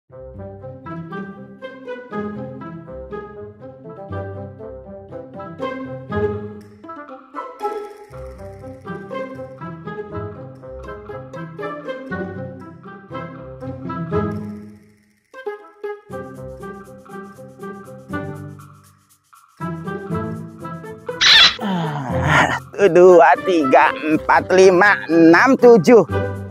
Dua, tiga, empat, lima, enam, tujuh.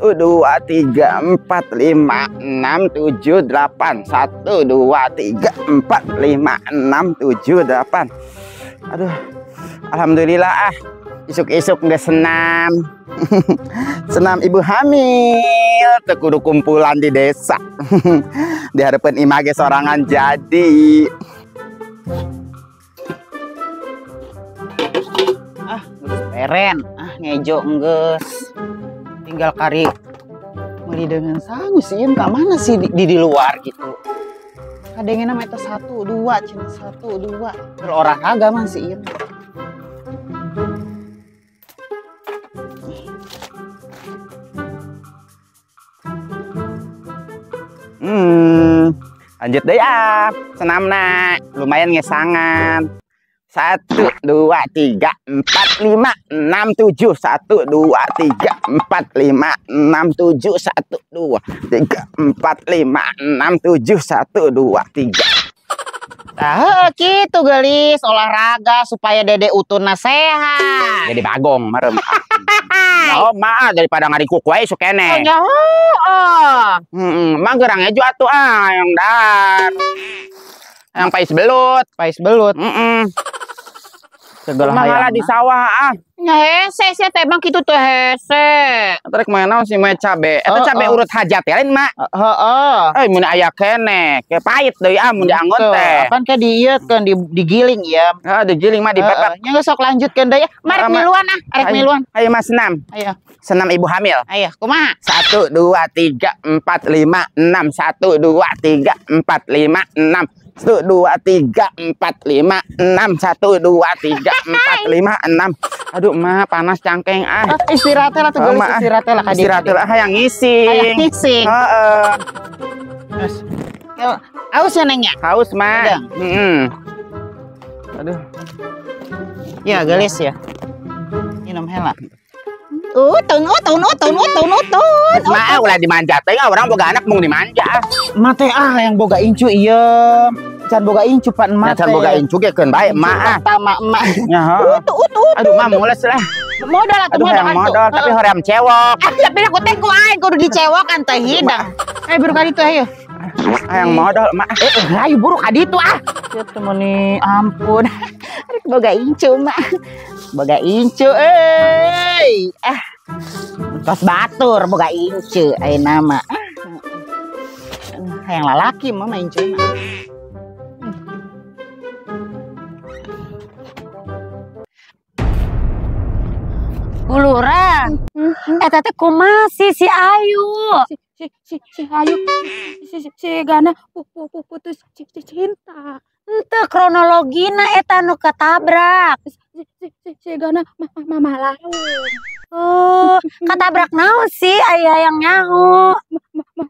Dua, tiga, empat, lima, enam, tujuh, delapan. Satu, dua, tiga, empat, lima, enam, tujuh, delapan. Aduh, alhamdulillah isuk-isuk nggak senam. Senam ibu hamil. Tekudu kumpulan di desa. Diharapkan image sorangan jadi. Peren, ngejo enggeus. Tinggal kari meuli dengan sangu sih, ka mana sih di luar gitu. Kadengena mah eta 1 2 cina 1 2. Keur olahraga mah sih ieu. Lanjut deh senamna lumayan ngesangan. 1 2 3 4 5 6 7. 1 2 3 4 5 6 7. 1 2 3 4 5 6 7. 1 2 3. Nah, gitu gelis olahraga supaya dede utuna sehat. Jadi bagong marem. Oh, mah daripada ngarikuk wae sok keneh. Mah gerangnya ju atuh yang dar. Yang pais belut. Segala hayang di sawah hese sih tebang kitu teh hese. Tarik mana naon sih mah cabe. Eta cabe urut hajat ya lain mak. Heeh. Mun aya keneh, ke pait deui mun dianggon teh. Kan ke diieutkeun digiling ya. Heeh, digiling mah dipepet. Nya geus sok lanjutkeun deui. Mari miluan arek miluan. Ayo mas senam. Ayo. Senam ibu hamil. Ayo, kumaha? 1 2 3 4 5 6. 1 2 3 4 5 6. 1 2 3 4 5 6. 1 2 3 4 5 6. Aduh mah panas cangkeng istirahat lah tuh istirahat lah ka dieu. Istirahat lah hayang ngising. Heeh. Terus haus ya neng ya? Haus mah. Aduh. Ya gelis ya. Minum heula. Utun. Mah ulah dimanja teh orang boga anak mung dimanja. Mate yang boga incu ieu. Can boga incu pan mate. Can boga incu ge keun bae emak. Pertama emak. Nya heuh. Aduh mah mules lah. Modal atuh modal tapi hoream cewok. Tapi aku teh ku aing kudu dicewok teh hidang. Buru ka ditu ayo. Hayang modal emak. Ayo buru ka ditu Kieu teh meuni ampun. Arek boga incu emak. Boga incu euy. Tos batur boga incu ayeuna mah. Hayang lalaki mah incu mah. Ulura. Eta teh kumaha si Ayu? Si Ayu si Gana putus cinta. Henteu kronologina eta nu katabrak. Si Gana mama laun. Oh, katabrak naon sih aya yang nyaho?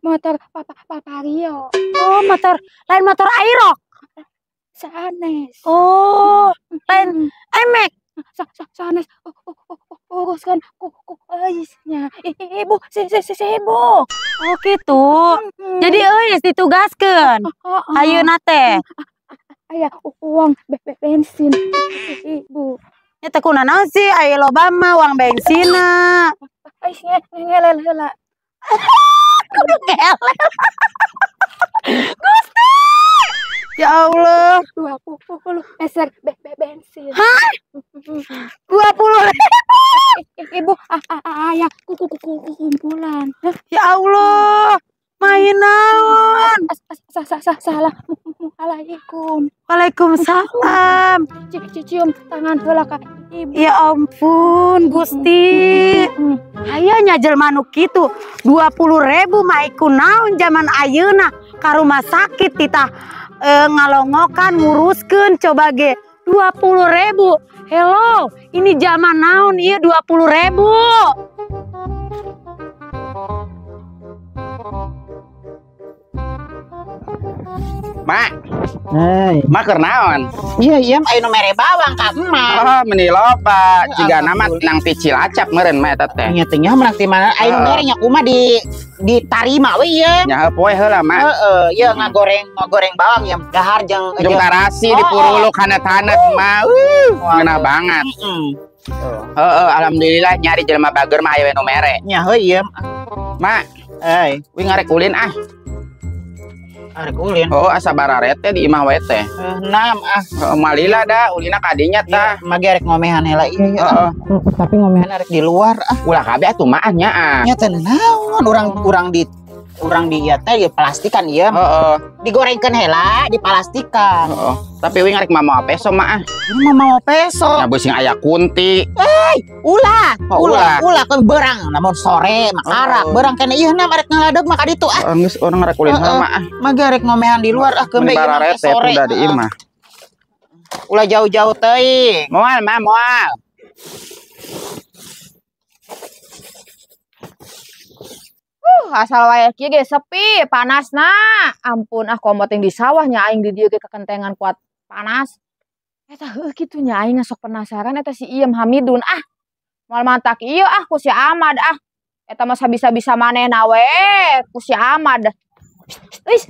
Motor Papa Rio. Oh, lain motor Aerox. Sanes. Oh, lain Emek. Sanes uruskan nya ibu si ibu. Oh gitu. Jadi euy ditugaskeun. Ayeuna teh aya uang bensin ibu. Eta kunaon sih aya loba mah uang bensinna. Ngelel heula. Kudu ngelel. Gusti. Ya Allah, 20 eser bensin. Hah? 20.000. Ibu, ayah kumpulan. Ya Allah, main naon? Assalamualaikum. Waalaikumsalam. Cium tangan heula ka ibu. Ya ampun, Gusti. Aya nya jelema nu kitu 20.000 mah iku naon zaman ayeuna ka rumah sakit titah ngalongokan nguruskeun coba ge 20.000. Hello, ini zaman naon ieu 20.000? Mak. Mak keur naon? Iya anu mere bawang ka emak. Oh, meuni loba. Jiga nama nang ti Cilacap meureun mah eta teh. Nya teh nya menang ti mana anu mere nya kumaha ditarima we ieu. Nya poe heula Mak. Heeh, ieu ngagoreng bawang yang dahar jeung tarasi dipuruluk hanet-hanet mah. Ngeunah banget. Heeh, alhamdulillah nyari jelema bager mah aya nu mere. Nya heuh Mak, we ngarek ulin ah. Arek ulin. Oh, asa bararet teh di imah we teh. Naam malila da ulina kadinya tah. Mage arek ngomehan heula ieu. Tapi ngomehan arek di luar ah. Ulah kabeh atuh mah nya ah. Nya teh naon urang di ieu teh di plastikan ieu. Heeh. Digorengkeun heula, diplastikan. Heeh. Tapi we ngarek mama peso mah ah. Ini mama peso. Nya beuing aya kunti. Ulah kan berang namun sore makarak berang kene ieu na arek ngaladeg maka ditu ah. Geus urang ngarek ulin mah ah. Mage arek ngomehan di luar ah kembe bararet teh udah di imah. Ulah jauh-jauh teuing. Moal mah moal. Asal wae kieu ge sepi, panasna. Ampun ah komo ting di sawah nya aing di dieu ge kekentengan kuat panas. Eta heuh kitu nya aing sok penasaran eta si Iem Hamidun ah. Moal mantak ieu ah ku si Ahmad ah. Eta mah sabisa-bisa manehna we ku si Ahmad. Eis,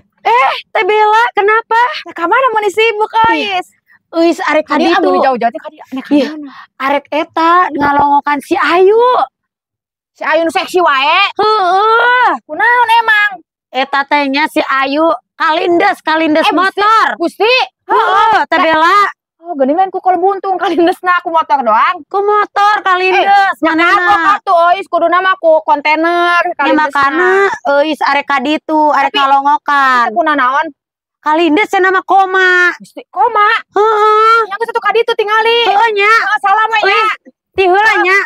Teh Bella kenapa? Ka mana mun sibuk euis? Euis arek kadi atuh jauh-jauh teh kadi nek ka mana? Arek eta ngalongokan si Ayu. Si Ayu nu seksi wae. Heeh. Kunaon emang? Eta teh nya si Ayu kalindes motor. Gusti? Heeh, Teh Bella. Oh, geuning lain ku kol buntung kalindesna ku motor doang. Ku motor kalindes. Manehna atuh euis kuduna mah ku kontainer kalindesna. Ya makana euis arek ka ditu, arek ngalongokan. Kunaon naon? Kalindes cenah mah koma. Gusti, koma? Heeh. Yang satu ka ditu tingali. Heueuh nya. Salam we nya. Ti heula nya.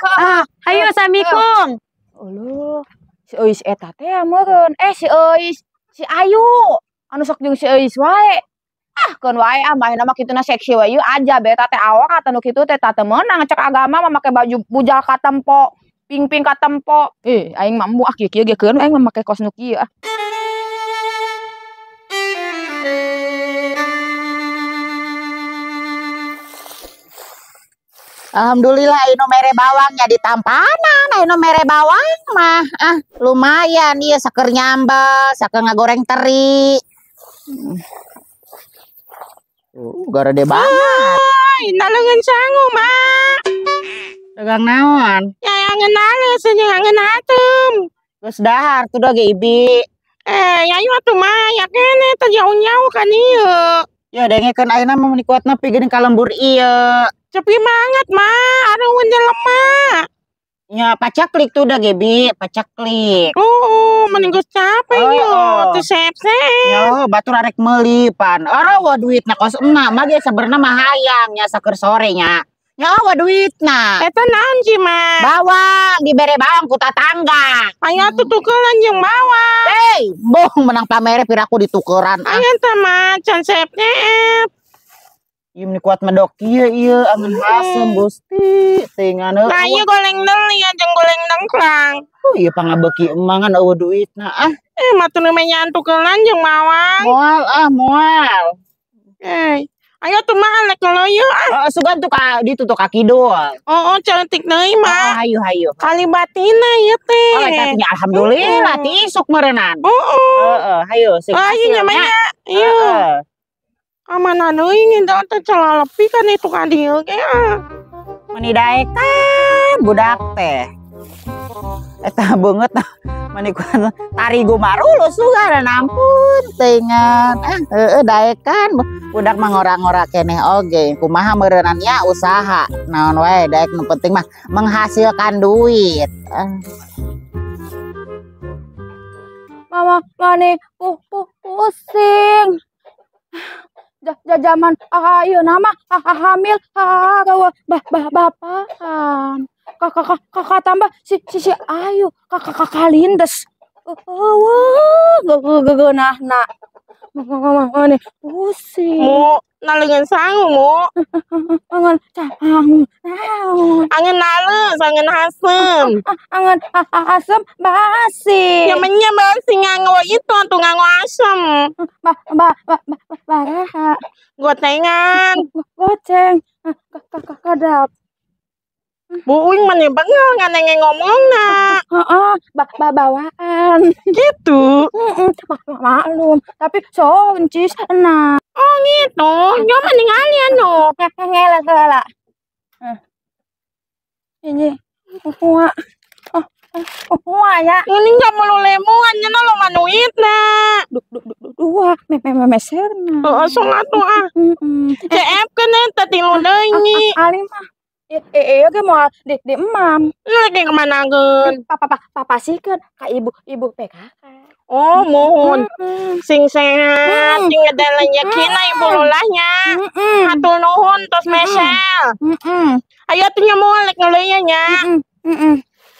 Hayu assalamualaikum. Uluh. Si euis eta teh meureun. Si euis, si Ayu. Anu sok jeung si euis wae. Ah, keun wae ah maena mah kituna seksi wae ieu aja beta teh awak atuh nu kitu teh tah teu meunang cek agama mah make baju bujal katempo, ping-ping katempo. Aing mah embu ah kieu ge keun aing mah make kos nu kieu ah. Alhamdulillah anu mere bawangnya ditampanan, anu mere bawang mah lumayan ieu saker nyambel, saker ngagoreng teri. Gara de banget. Naleungeun sangu mah. Dagang naon? Ya angeun nales jeung angeun atem. Geus dahar tuh da ge Ibi. Ya ieu atuh mah ya kene teh jauh-jauh kan ieu. Ya dengekeun ayeuna mah mun kuatna pikeun kalembur ieu. Cepi banget mah, areun jelema. Ya pacaklik tuh da ge Bi, pacaklik. Mending geus capek ieu, teu sep-sep. Yo, batur arek meuli pan. Arawa duitna kos emak mah ge sabenerna mah hayang nya saker sore nya. Nya awa duitna. Eta naon sih mah? Bawang dibere bawang ku tatangga. Aya tuh tukeran jeung bawang. Bohong menang pamere piraku ditukeran ah. Aya teh mah can sep-sep. Ieu meni kuat medok ieu angeun hasem Gusti. Tingana. Nah ieu goleng deuli jeung goleng dengklang. Ieu pangabeuki emangan eueuh duitna ah. Mah teu nemenya tukeran jeung bawang. Moal. Ayo tuh mah alek loyo ah. Sugan tuh ka ditu tuh kaki doang. Cantik deui mah. Hayu. Kalibatina ieu teh. Katanya alhamdulillah tisuk meureunnan. Hayu sing. Ieu nya mah ieu. Amana deui ngindaon teh calalepi kan itu ka dieu ge ah. Meni daekan budak teh. Eta beungeut mani kuat tari gumarulus sugan ampun teuingan daekan budak mah ngora-ngora keneh oge kumaha meureunnan nya usaha naon wae daek nu penting mah menghasilkan duit. Mama mane pusing. Jajaman ayeuna nama hamil bapakan. Kakak tambah si Ayu kakak kalindes. Geunahna. Mane pusing. Mu naleungeun sangu mu. Angeun Angeun naleus, angeun asem. Angan asem basi. Ya menya basi nganggo itu tuh nganggo asem. Baraha. Gotengan. Goceng. Kadap. Buing mana bengal nganenge ngomongna. Heeh, bawaan. Gitu. Maklum, tapi soncis nah. Oh gitu. Yo mending kalian no. Ngela segala. Ini kuah. Kuah ya. Ini enggak melulu lemuannya no lo manuitna. Dua meserna. Heeh, sok atuh ah. CF kan eta tilu deui. Ali mah. Iya ge mau di emam. Lagi kemana gen? Papa sih kan ka ibu PKK. Oh mohon. Sing sehat, sing ngedalan yakina ibu lolahnya. Hatur nuhun tos mesel. Ayo tuh nyamolek ngeuleuy nya.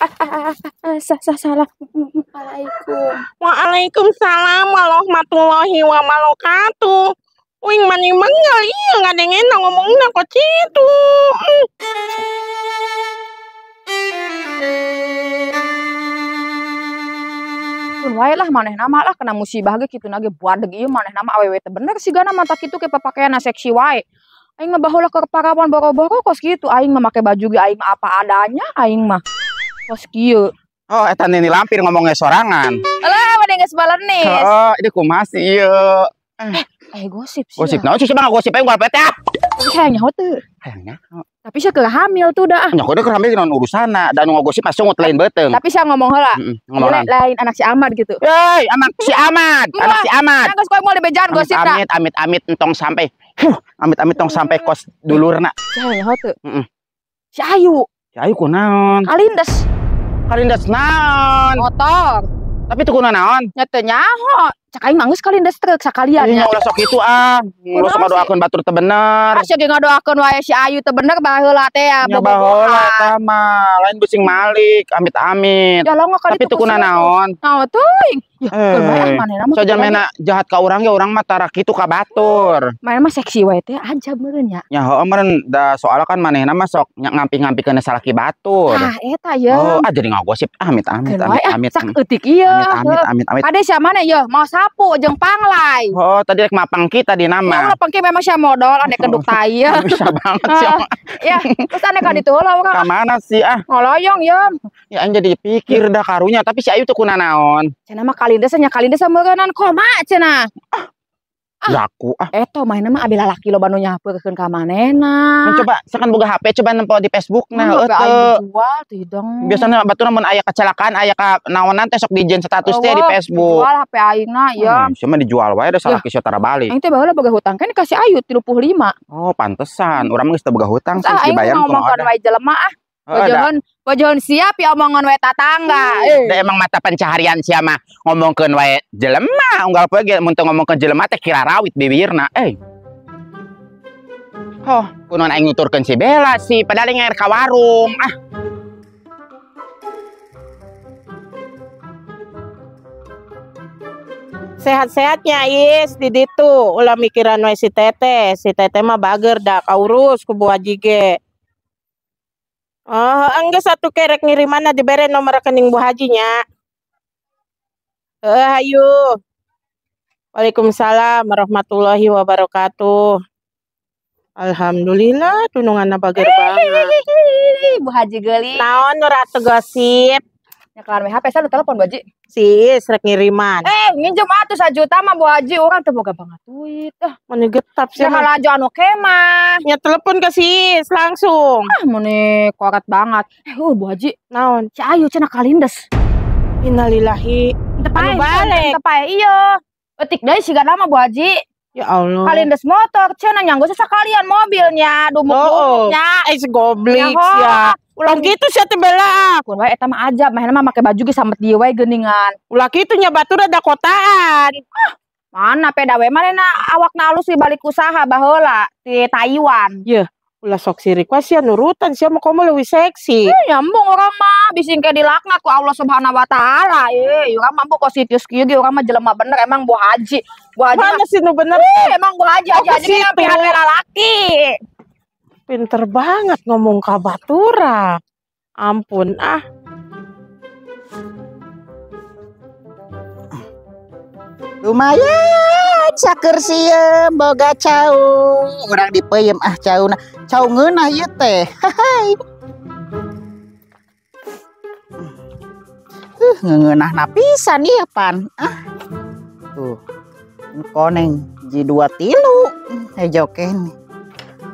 Assalamualaikum. Waalaikumsalam warahmatullahi wabarakatuh. Wing mani mengal iya ngadengen ngomongna kok citu. Kun wae lah manehna mah lah kena musibah ge kitu nage buadeg ieu manehna mah awewe teh bener sigana mah tak kitu ke papakeana seksi wae. Aing mah baheula ke parawan boro-boro kos kitu aing mah make baju ge aing mah apa adanya aing mah. Kos kieu. Oh, eta Nini Lampir ngomongnya sorangan. Alah, wadeng geus balenis. Oh, ini kumaha sih ieu. Gosip sih. Gosip naon sih mah gosip aing galpet ya. Tapi saya nyaho teu. Hayangnya. Tapi saya keur hamil tuh dah. Nya kudu keur hamil naon urusana dan ngogosip mah sungut lain beuteung. Tapi saya ngomong heula. Ngomong Lain anak si Ahmad gitu. Hei, anak si Ahmad, anak si Ahmad. Geus koe moal dibejaan gosip dah. Amit entong sampai. Amit tong sampai kos dulurna. Saya nyaho teu. Si Ayu. Si Ayu kunaon? Kalindes naon? Motor. Tapi tuh kunaon? Nya teu nyaho. Cak aing manggeus kalindes truk sakalian Nya nya. ulah sok kitu ah. Ulah sok ngadoakeun batur teu bener. Asa ge ngadoakeun wae si Ayu teu bener baheula teh ya. Nya baheula eta mah lain busing malik, amit-amit. Ya longo kali tapi tuh kunaon? Naon teuing? Ya keur bae manehna mah. Sojan mena jahat ka urang ge urang mah tara kitu ka batur. Manehna mah seksi wae teh aja meureun nya. Nya heueuh meureun da soalna kan manehna mah sok ngampi-ngampikeun salaki batur. Ah eta ye. Oh, jadi ngagosip amit-amit. Sak eutik ieu. Amit. Ade sia mana ye? Mau sapu jeung panglay. Oh, tadi rek mapang kita di nama. Ya pangki memang sia modal ane keduk tai ya. Bisa banget sih. Ya, terus ane ka ditu heula urang. Ka mana sih ah? Ngoloyong ya. Ya aing jadi pikir dah karunya tapi si Ayu teh kunaon? Cenah mah kalindes meureunan koma cenah. Laku ah. Eto mainna mah abi lalaki loba nu nyahpeurkeun ka manehna. Coba sekan boga HP coba nempo di Facebook nah heuh teu. Jual teh dong. Biasana baturna mun aya kecelakaan aya ka naonan teh sok dijen status teh di Facebook. Jual HP aingna ya. Cuma dijual wae da salaki saudara balik. Aing teh baheula boga hutang kan dikasih Ayu 35. Oh, pantesan. Urang mah geus teu boga hutang sih dibayar kumaha. Ngomongkeun wae jelema ah. Bojohon siap ya omongan wae tatangga. Da emang mata pencaharian sia mah ngomongkeun wae jelema unggal poe ge mun teu ngomongkeun jelema teh kira rawit bibirna. Oh, kunaon aing nuturkeun si Bella sih padahal ngair ka warung. Ah. Sehat-sehatnya Is di ditu ulah mikiran wae si Teteh mah bager dah kaurus ku Bu Haji ge. Oh, angga satu kerek ngirimanna dibere nomor rekening Bu Haji nya. Ayo. Waalaikumsalam warahmatullahi wabarakatuh. Alhamdulillah tununganna bager banget. Bu Haji geuli. Naon nu ratu gosip? Ya kelar HP saya telepon Bu Haji. Sis rek ngiriman. Nginjem atuh 1 juta mah Bu Haji urang teu boga banget duit. Mun getap sih mah laju anu kemah. Ya telepon ke Sis langsung. Mun korat banget. Bu Haji, naon? Si Ayu cenah kalindes. Innalillahi. Teu balik. Teu pae ieu. Eutik deui sigana mah Bu Haji. Ya Allah. Kalindes motor cenah nyanggo sakalian mobilnya, dumuk-dumuknya. Goblik ya. Ulah gitu sia teh Bella. Kun wae eta mah ajab, mainna mah make baju ge samet dieu wae geuningan. Ulah kitu nya batur ada kotaan. Mana peda we manehna awakna alus di balik usaha baheula di Taiwan. Yeuh, ulah sok sirik wae sia nurutan sia mah komo leuwih seksi. Nyambung urang mah bising ke dilaknat ku Allah Subhanahu wa taala. Urang mah positif kieu ge urang mah jelema bener emang Bu Haji. Bu Haji mana sih nu bener? Emang Bu Haji aja pilihan lalaki. Pinter banget ngomong ka batura. Ampun ah. Lumayan saker sieum boga cau. Urang dipeuyeum ah cauna. Cau ngeunah ieu teh. Ngeunahna pisan ieu pan. Tuh. Koneng J2 tilu. Hejoken.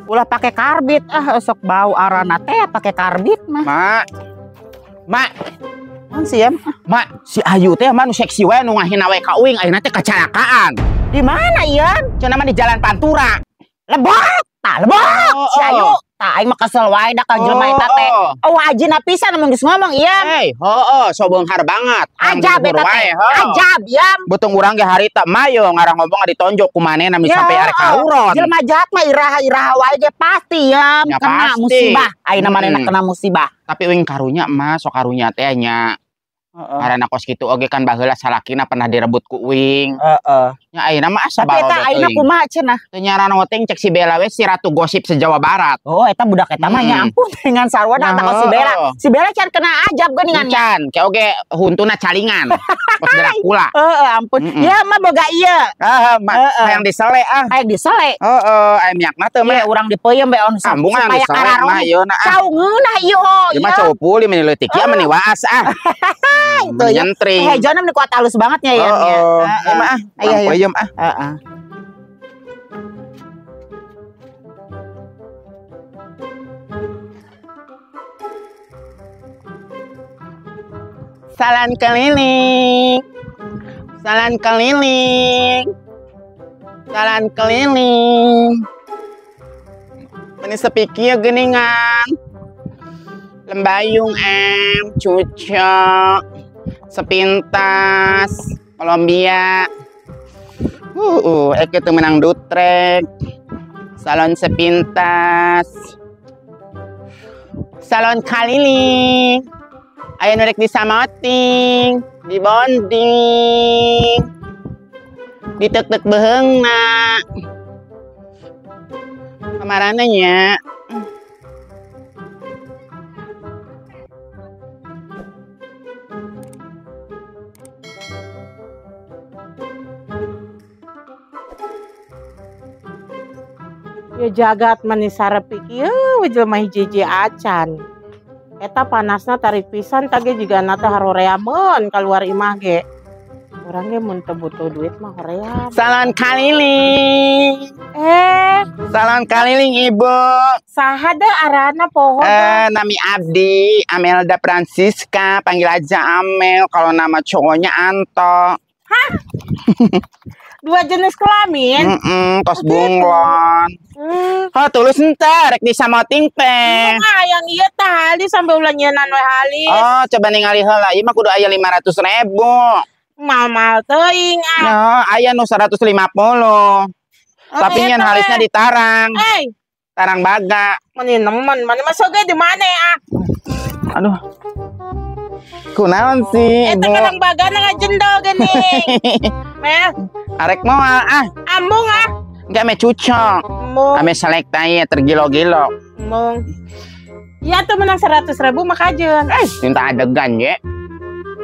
Ulah pakai karbit sok bau arana teh pakai karbit mah. Mak. Sieum. Mak, si Ayu teh mah nu seksi wae nu ngahina we ka uing ayeuna teh kecelakaan. Di mana ieu? Cenah mah di Jalan Pantura. Lebok, tah lebok. Si Ayu, tah aing mah kesel wae da ka jelema eta teh. Wajibna pisan mun geus ngomong ieu. Heuh, so beunghar banget. Ajab eta teh. Ajab ya. Beutung urang ge harita mah yo ngarang ngomong ditonjok ku manehna mi sampai arek kauron. Jelema jahat mah iraha-iraha wae ge pasti ya kena musibah. Ayeuna manehna kena musibah. Tapi uing karunya mah sok karunya teh nya. Karena kos gitu oge kan baheula salakina pernah direbut ku uing. Nya ayeuna mah asa barodot. Tapi eta ayeuna kumaha cenah? Teu nyaran weteng cek si Bella we si ratu gosip se-Jawa Barat. Oh eta budak eta mah nya ampun dengan sarua da kos si Bella. Si Bella can kena ajab geuningan. Can, ke oge huntuna calingan. Kos Dracula. Ampun. Ya mah boga ieu. Hayang disele Hayang disele. Aya miakna teu mah. Urang dipeuyeum be on supaya kararong. Cau ngeunah ieu Ieu mah cau puli meni leutik ieu meni waas Itu ya. Hejonem nih kuat halus bangetnya ya. Ayo peuyeum Salan keliling. Salan keliling. Salan keliling. Meni sepikir geuningan. Lembayung cucok. Sepintas Kolombia. Eke tuh menang dutrek. Salon sepintas. Salon keliling. Ayo nurek di samoting, di bonding, ditek-tek beheungna. Kamarananya. Ya jagat manis sarepik ieu jelema hiji-hiji acan. Eta panasna tarik pisan tage juga nata haroreameun keluar imah ge. Urang ge mun teu butuh duit mah hoream. Salon keliling. Salon keliling Ibu. Saha da arana poho? Nami Abdi, Amelda Francisca, panggil aja Amel. Kalau nama cowoknya Anto. Hah? Dua jenis kelamin? Kos bunglon. Tulus entar rek disamoting teh. Yang ieu teh hali sampai ulah nyeunaan we hali. Coba ningali heula, ieu mah kudu aya 500.000. Mal teuing aya nu 150. Tapi nyen halisnya ditarang. Tarang baga. Mani nemen, mani masuk ge di mana ya? Aduh. Kunaon sih? Eta kadang bagana ngajendol geuning. Meh. Arek moal Ambung Enggak me cucok. Ame selekta ieu tergilo-gilo. Ambung. Ya tuh menang 100.000 mah kajeun. Cinta adegan ye.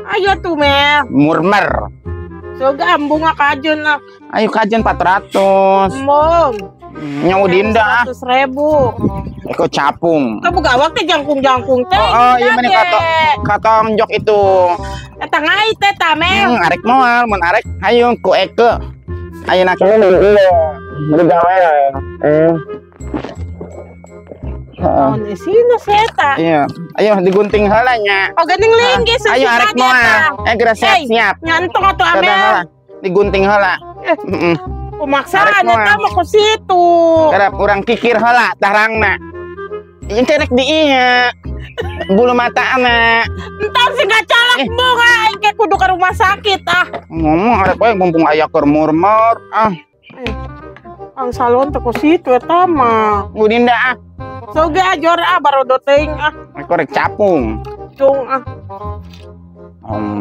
Ayo tuh meh. Murmer. Soga ambung kajeun lah. Ayo kajeun 400. Ambung. Nya udinda 100.000. Eko capung. Kamu gawak teh jangkung-jangkung teh. Iya meni katong jok itu. Eta ngai teh tamel. Arek moal, mun arek hayu ku Eke. Ayeuna kieu beli gawe. Naon isina seta. Iya. Ayo digunting heula nya. Geuning linggih susah. Ayo arek moal. Geura siap-siap. Nyantong atuh Amel. Digunting heula. Pemaksaan eta mah ku situ. Garap urang kikir heula tarangna. Ieu teh rek di ieu. Bulu mata anak. Entar sih gak calak bunga. Aing ke kudu ke rumah sakit Ngomong arek bae mumpung aya keur murmur Ang salon teh ku situ eta mah. Udinda Soga ajor barodot teuing Eko rek capung. Cung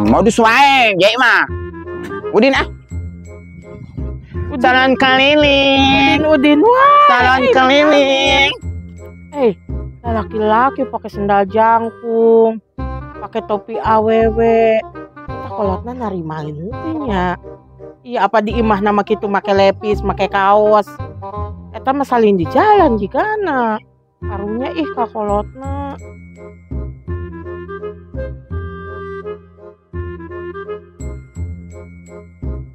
Modus wae ge mah. Udin Salon keliling. Udin wah. Salon keliling. Laki-laki pakai sendal jangkung, pakai topi awewe. Kita kolotna narima henteunya. Iya apa di imah nama kitu make lepis, make kaos. Eta mah salin di jalan jigana. Karunya ih kakolotna.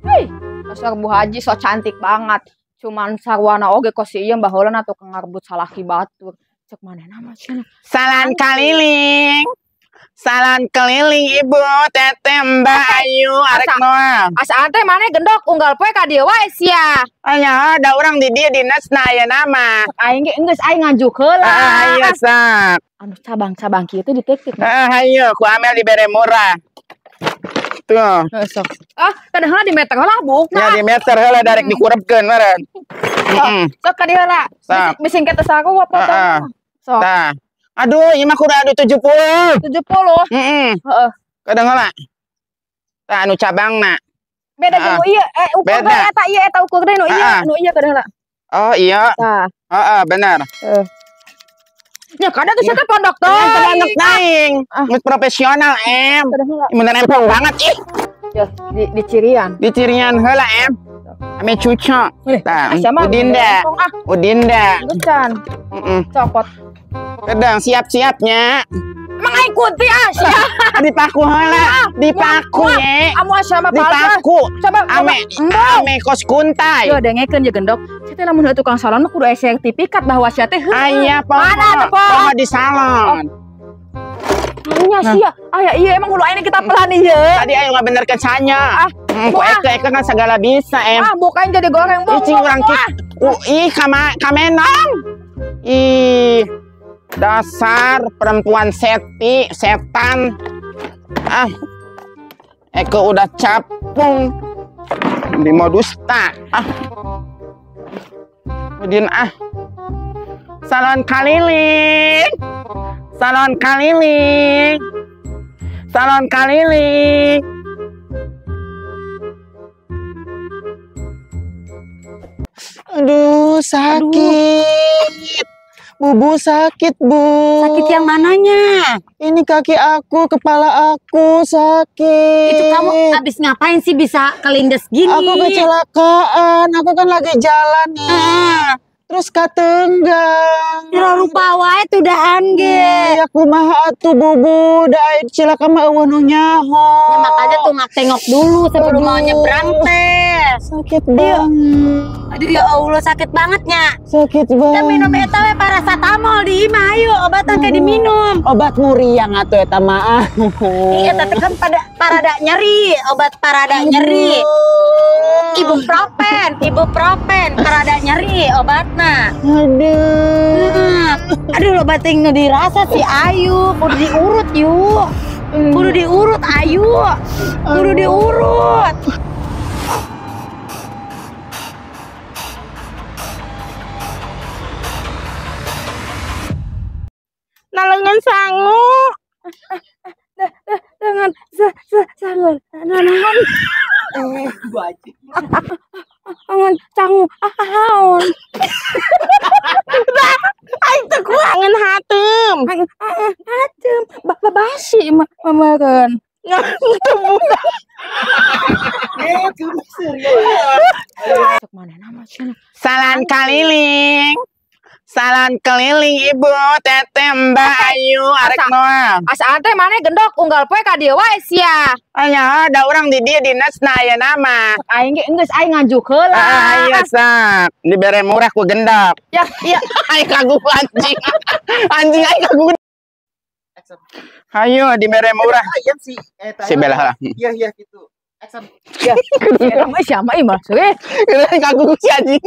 Hei, dasar Bu Haji so cantik banget. Cuman sarwana oge kos ieu baheula atuh ngarbut salaki batur. Cek manehna mah cenah. Salam keliling. Salam keliling Ibu Teteh Mbak Ayu arek moal. Asa teh maneh gendok unggal poe ka dieu wae sia. Aya ada urang di dieu dinesna aya nama. Aing ge geus aing ngajuk heula. Ayo sak. Anu cabang-cabang kieu teh ditik-tik. Ayo ku amel dibere murah. Tuh. Sok. Kadang di meter heula bukna. Ya di meter heula darek dikurepkeun meureun. Sok ka dieu heula. Bising kita saku apa? Sok. Tah. Aduh, ieu mah kudu adu 70. 70. Heeh. Kadang heula. Tah anu cabangna. Beda jeung ieu, ukur eta ieu eta ukur deui nu ieu, anu ieu kadang heula. Oh, iya. Tah. Heeh, bener. Ya kada tuh siapa pondok tuh. Pondok naing. Mus profesional, Em. Bener empong banget ih. Ya, di cirian. Di cirian heula, Em. Ame cuco. Tah, Udinda. Udinda. Bukan. Copot. Kadang siap-siapnya. Emang ikuti Asya. Dipaku heula, dipaku ye. Amu Asya mah dipaku. Coba ame kos kuntai. Yo dengekeun je gendok. Sia teh lamun tukang salon mah kudu aya sertifikat bahwa sia teh aya mana teh poho di salon. Nya sia, aya ieu emang hulu ayeuna kita pelan ieu. Tadi ayo ngabenerkeun sanya. Ku eke kan segala bisa, Em. Bukain jadi goreng bong. Icing urang ih kamenang. Ih. Dasar perempuan setan. Eke udah capung di modus tak. Kemudian salon keliling. Salon keliling. Salon keliling. Aduh, sakit. Bubu sakit, Bu. Sakit yang mananya? Ini kaki aku, kepala aku sakit. Itu kamu habis ngapain sih bisa kelindes gini? Aku kecelakaan, aku kan lagi jalan nih. Terus katenggang. Kira rupa wae tuh dahan ge. Ya kumaha atuh Bubu, da cilaka mah eueuh nu nyaho. Ya makanya tuh tengok dulu sebelum mau nyebrang teh. Sakit banget. Aduh ya Allah sakit bangetnya. Sakit banget. Kita minum eta we paracetamol di imah ayo obatan teh diminum. Obat muriang atuh eta mah. Iya teh kan parada nyeri, obat parada nyeri. Ibuprofen, parada nyeri obatna. Aduh obat ting nu dirasa si Ayu, kudu diurut yuk. Kudu diurut Ayu. Kudu diurut. Nalengan sangu. Dengan sangun. Naon? Angan cangu. Ahaon. Aing teh kuat ngan hatem. Hatem. Basi meureun. Cek manehna mah cenah. Salon keliling. Salon keliling Ibu Teteh Mbak Ayu arek moal. Asa teh maneh gendok unggal poe ka dieu wae sia. Aya ada urang di dieu dinesna aya nama. Aing ge geus aing ngajuk heula. Aya sak, dibere murah ku gendok. Ya, iya. Aing kagum anjing. Anjing aing kagum. Hayu dibere murah. Si Bella lah. Iya gitu. Action. Ya. Siapa ieu mah? Kagum si anjing.